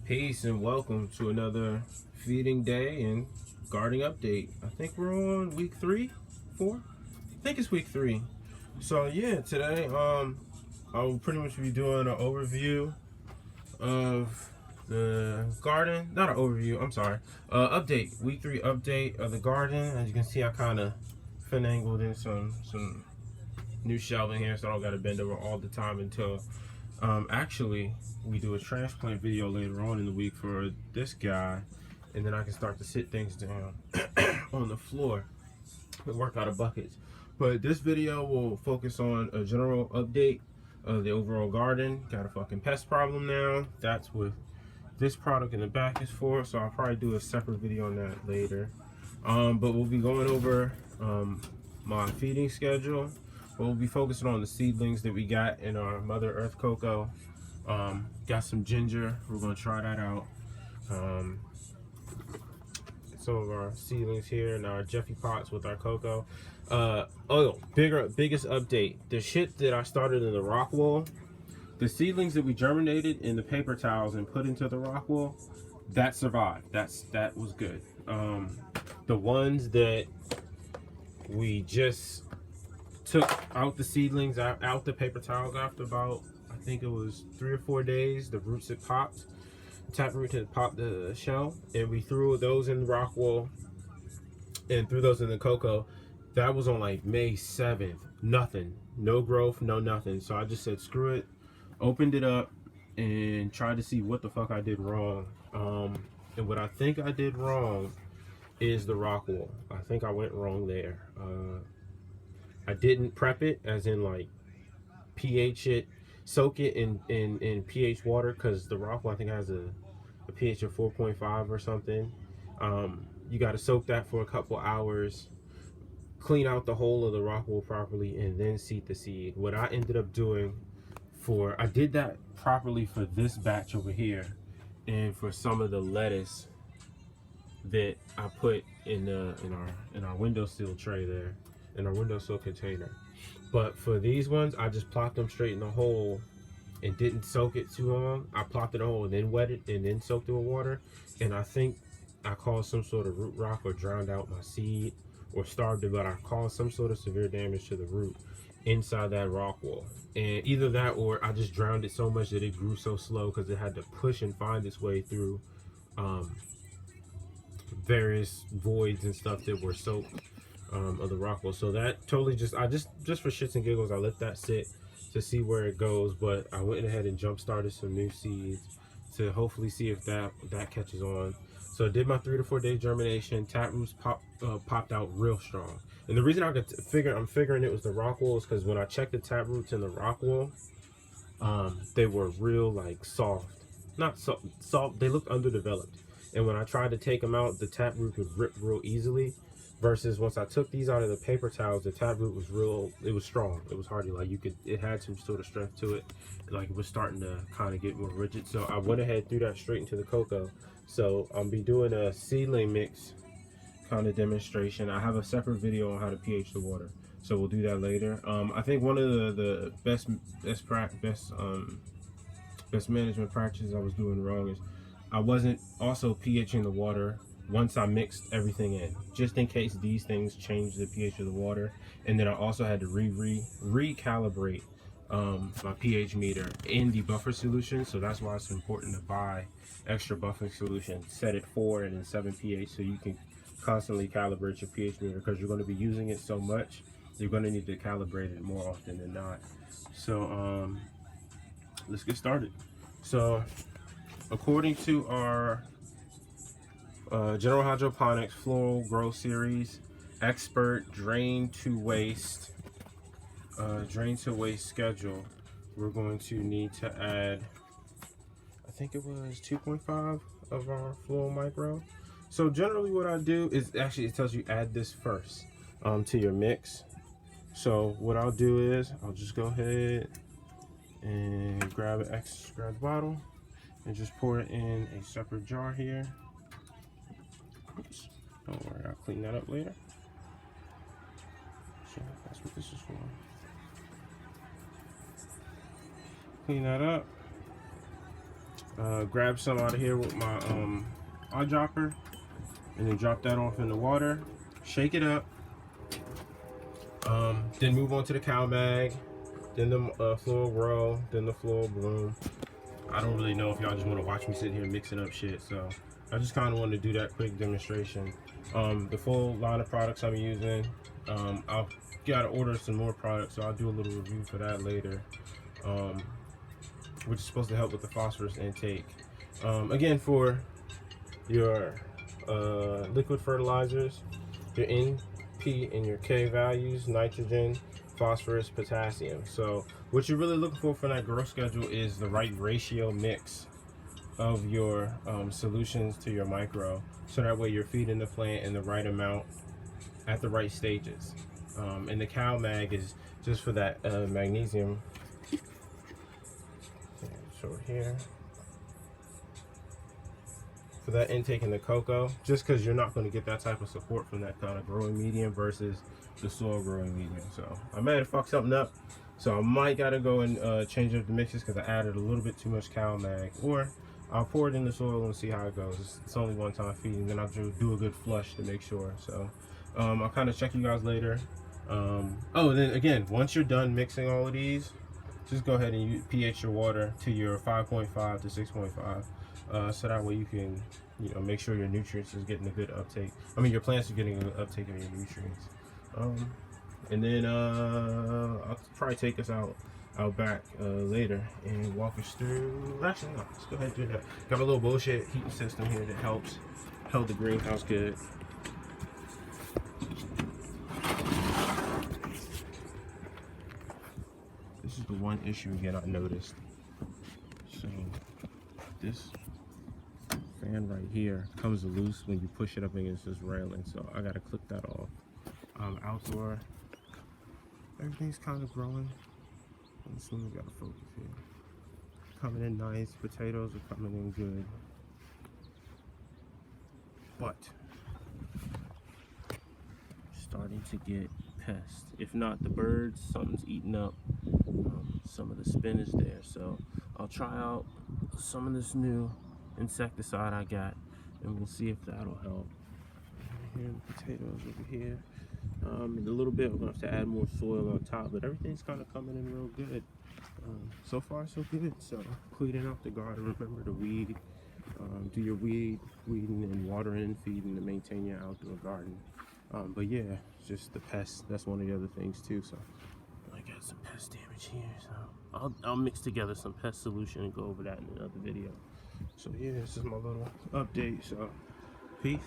Peace and welcome to another feeding day and gardening update. I think we're on week 4. I think it's week 3. So yeah, today I'll pretty much be doing an overview of the garden. Not an overview. I'm sorry. Update, week 3 update of the garden. As you can see, I kind of finagled in some new shelving here, so I don't got to bend over all the time until actually we do a transplant video later on in the week for this guy, and then I can start to sit things down on the floor and work out of buckets. But this video will focus on a general update of the overall garden. Got a fucking pest problem now. That's what this product in the back is for, so I'll probably do a separate video on that later. But we'll be going over my feeding schedule. We'll be focusing on the seedlings that we got in our Mother Earth cocoa. Got some ginger. We're gonna try that out. Some of our seedlings here in our Jeffy pots with our cocoa. Biggest update. The shit that I started in the rock wool, the seedlings that we germinated in the paper towels and put into the rock wool, that survived. That was good. The ones that we just took out the seedlings out the paper towels after about, I think it was 3 or 4 days, the roots had popped. Taproot had popped the shell, and we threw those in the rock wool and threw those in the cocoa. That was on like May 7th. Nothing. No growth, no nothing. So I just said screw it. Opened it up and tried to see what the fuck I did wrong. And what I think I did wrong is the rock wool. I think I went wrong there. I didn't prep it, as in like pH it, soak it in pH water, because the rock wool I think has a pH of 4.5 or something. You got to soak that for a couple hours, clean out the whole of the rock wool properly, and then seed the seed. What I ended up doing I did that properly for this batch over here, and for some of the lettuce that I put in our windowsill tray there, in our windowsill container. But for these ones, I just plopped them straight in the hole and didn't soak it too long. I plopped it in the hole and then wet it and then soaked it with water. And I think I caused some sort of root rot or drowned out my seed or starved it, but I caused some sort of severe damage to the root inside that rock wool. And either that or I just drowned it so much that it grew so slow because it had to push and find its way through various voids and stuff that were soaked of the rock wool. So that totally just for shits and giggles, I let that sit to see where it goes. But I went ahead and jump started some new seeds to hopefully see if that catches on. So I did my 3 to 4 day germination. Taproots popped out real strong. And the reason I'm figuring it was the rock wool is because when I checked the taproots in the rock wool, they were real like soft, not soft. They looked underdeveloped. And when I tried to take them out, the taproot would rip real easily. Versus once I took these out of the paper towels, the taproot was it was strong. It was hardy. Like it had some sort of strength to it. Like it was starting to kind of get more rigid. So I went ahead, threw that straight into the cocoa. So I'll be doing a seedling mix kind of demonstration. I have a separate video on how to pH the water. So we'll do that later. I think one of the best management practices I was doing wrong is I wasn't also pHing the water once I mixed everything in, just in case these things change the pH of the water. And then I also had to recalibrate my pH meter in the buffer solution. So that's why it's important to buy extra buffering solution, set it 4 and then 7 pH, so you can constantly calibrate your pH meter, because you're going to be using it so much, you're going to need to calibrate it more often than not. So let's get started. So according to our General Hydroponics Floral Grow Series Expert Drain to Waste schedule, we're going to need to add, I think it was 2.5 of our Floral Micro. So generally what I do is, actually it tells you add this first to your mix. So what I'll do is I'll just go ahead and grab the bottle and just pour it in a separate jar here. Oops. Don't worry, I'll clean that up later. So that's what this is for. Clean that up. Grab some out of here with my eyedropper, and then drop that off in the water. Shake it up. Then move on to the CalMag, then the Floral Grow, then the Floral Bloom. I don't really know if y'all just want to watch me sit here mixing up shit, so I just kind of wanted to do that quick demonstration. The full line of products I'm using, I'll gotta order some more products, so I'll do a little review for that later, which is supposed to help with the phosphorus intake. Again, for your liquid fertilizers, your P and your K values, nitrogen, phosphorus, potassium. So what you're really looking for that growth schedule is the right ratio mix of your solutions to your micro, so that way you're feeding the plant in the right amount at the right stages. And the CalMag is just for that magnesium. Short here. For that intake in the cocoa, just because you're not going to get that type of support from that kind of growing medium versus the soil growing medium. So I might have fucked something up, so I might gotta go and change up the mixes because I added a little bit too much CalMag, or I'll pour it in the soil and see how it goes. It's only one time feeding, then I'll do a good flush to make sure. So I'll kind of check you guys later. Oh, and then again, once you're done mixing all of these, just go ahead and pH your water to your 5.5 to 6.5. So that way you can, make sure your nutrients is getting a good uptake. I mean, your plants are getting a good uptake of your nutrients. And then I'll probably take us out back later and walk us through. Actually, no, let's go ahead and do that. Got a little bullshit heating system here that helps hold the greenhouse good. This is the one issue again I noticed. So this fan right here comes loose when you push it up against this railing, so I gotta clip that off. Outdoor, everything's kind of growing. This one we gotta focus here. Coming in nice, potatoes are coming in good, but starting to get pests. If not the birds, something's eating up some of the spinach there. So I'll try out some of this new insecticide I got, and we'll see if that'll help. Here the potatoes over here. In a little bit, we're gonna have to add more soil on top, but everything's kind of coming in real good. So far, so good. So cleaning out the garden. Remember to weed. Do your weeding and watering and feeding to maintain your outdoor garden. But yeah, just the pests. That's one of the other things too. So I got some pest damage here. So I'll mix together some pest solution and go over that in another video. So yeah, this is my little update. So peace.